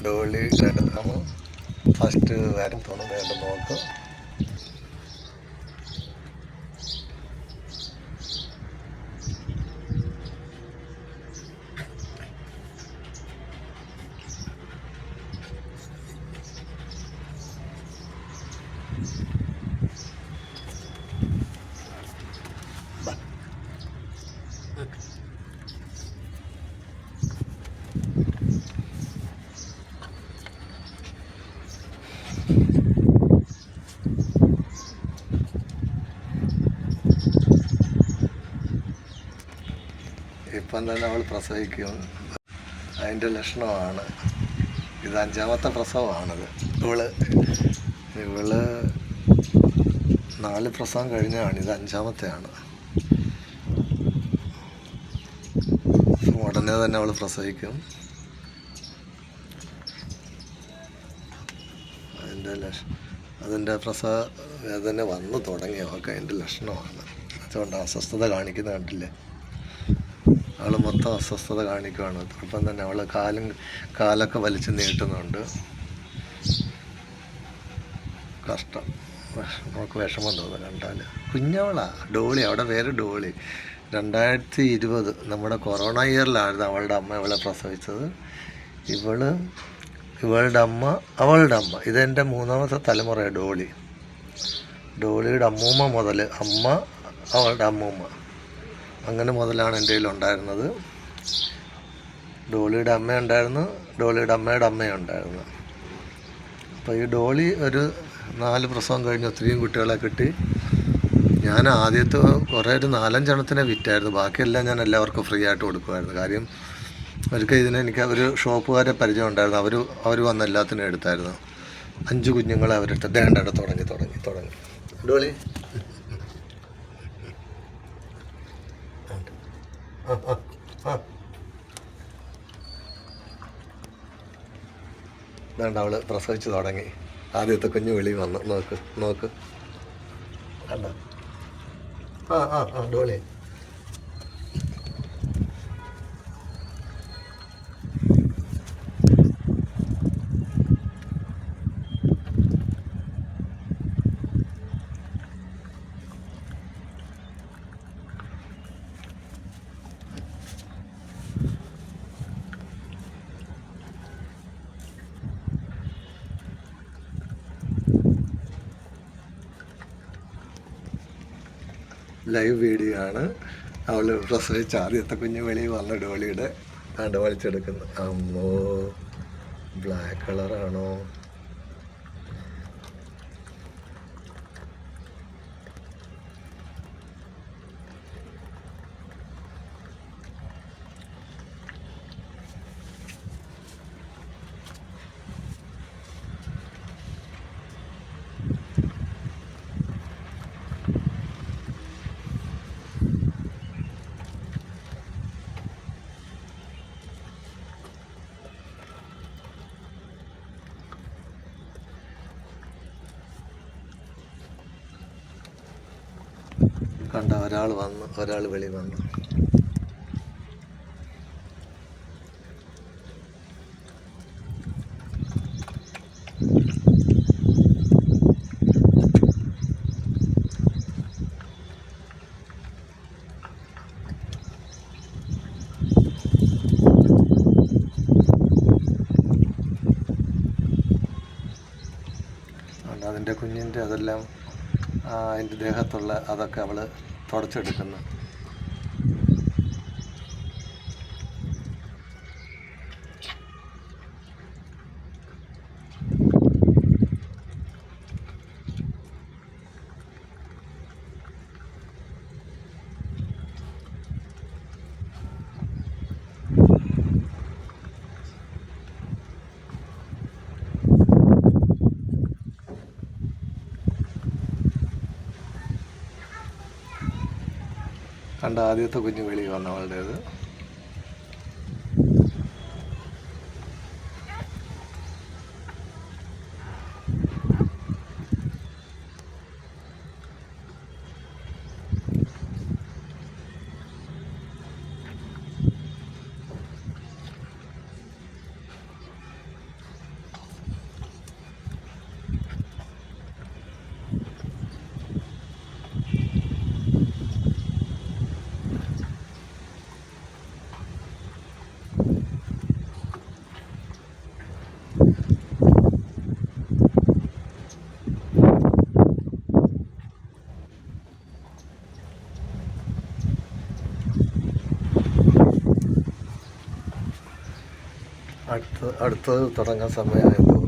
ഡോളിയുടെ first വരും തോന്നുന്നു നോക്ക്. ഇപ്പം തന്നെ അവൾ പ്രസവിക്കും, അതിൻ്റെ ലക്ഷണമാണ് ഇത്. 5ാമത്തെ പ്രസവമാണത്. ഇവള് 4 പ്രസവം കഴിഞ്ഞാണ്, ഇത് 5ാമത്തെയാണ്. ഉടനെ തന്നെ അവൾ പ്രസവിക്കും. അതിൻ്റെ പ്രസവ വേദന വന്നു തുടങ്ങിയവർക്ക് അതിൻ്റെ ലക്ഷണമാണ്. അതുകൊണ്ട് അസ്വസ്ഥത കാണിക്കുന്നത് കണ്ടില്ലേ, അവൾ മൊത്തം അസ്വസ്ഥത കാണിക്കുകയാണ്. ഇപ്പം തന്നെ അവൾ കാലൊക്കെ വലിച്ച് നീട്ടുന്നുണ്ട്. കഷ്ടം, നമുക്ക് വിഷമം തോന്നുന്നു കണ്ടാൽ. കുഞ്ഞവളാ ഡോളി, അവിടെ പേര് ഡോളി. 2020 നമ്മുടെ കൊറോണ ഇയറിലായിരുന്നു അവളുടെ അമ്മ ഇവളെ പ്രസവിച്ചത്. ഇവളുടെ അമ്മ അവളുടെ അമ്മ. ഇതെൻ്റെ 3ാമത്തെ തലമുറയാണ് ഡോളി. ഡോളിയുടെ അമ്മൂമ്മ മുതൽ അമ്മ, അവളുടെ അമ്മൂമ്മ, അങ്ങനെ മുതലാണ് എൻ്റെ കയ്യിലുണ്ടായിരുന്നത്. ഡോളിയുടെ അമ്മ ഉണ്ടായിരുന്നു, ഡോളിയുടെ അമ്മയുടെ അമ്മയുണ്ടായിരുന്നു. അപ്പോൾ ഈ ഡോളി ഒരു 4 പ്രസവം കഴിഞ്ഞ് ഒത്തിരിയും കുട്ടികളെ കിട്ടി. ഞാൻ ആദ്യത്തെ കുറേ ഒരു 4-5 എണ്ണത്തിനെ വിറ്റായിരുന്നു. ബാക്കിയെല്ലാം ഞാൻ എല്ലാവർക്കും ഫ്രീ ആയിട്ട് കൊടുക്കുമായിരുന്നു. കാര്യം ഒരിക്കൽ എനിക്ക് ഒരു ഷോപ്പുകാരെ പരിചയം ഉണ്ടായിരുന്നു. അവർ വന്ന് എല്ലാത്തിനും എടുത്തായിരുന്നു. 5 കുഞ്ഞുങ്ങളെ അവരെടുത്ത് ദേണ്ടയുടെ തുടങ്ങി ഡോളി. വേണ്ട, അവൾ പ്രസവിച്ച് തുടങ്ങി. ആദ്യത്തെ കുഞ്ഞു വെളി വന്നു. നോക്ക് കണ്ട. ഡോളി. ലൈവ് വീഡിയോ ആണ്. അവൾ പ്രസവിച്ച ആദ്യത്തെ കുഞ്ഞു വെളിയിൽ വന്ന ഡോളിയുടെ കണ്ട് വലിച്ചെടുക്കുന്നു. അമ്മോ, ബ്ലാക്ക് കളറാണോ? കണ്ട, ഒരാൾ വെളി വന്നു. അതിൻ്റെ കുഞ്ഞിൻ്റെ അതെല്ലാം അതിൻ്റെ ദേഹത്തുള്ള അതൊക്കെ അവൾ തുടച്ചെടുക്കുന്നു. കണ്ട, ആദ്യത്തെ കുഞ്ഞു വെളി വന്ന അവളുടേത്. അടുത്തത് തുടങ്ങാൻ സമയമായെന്ന്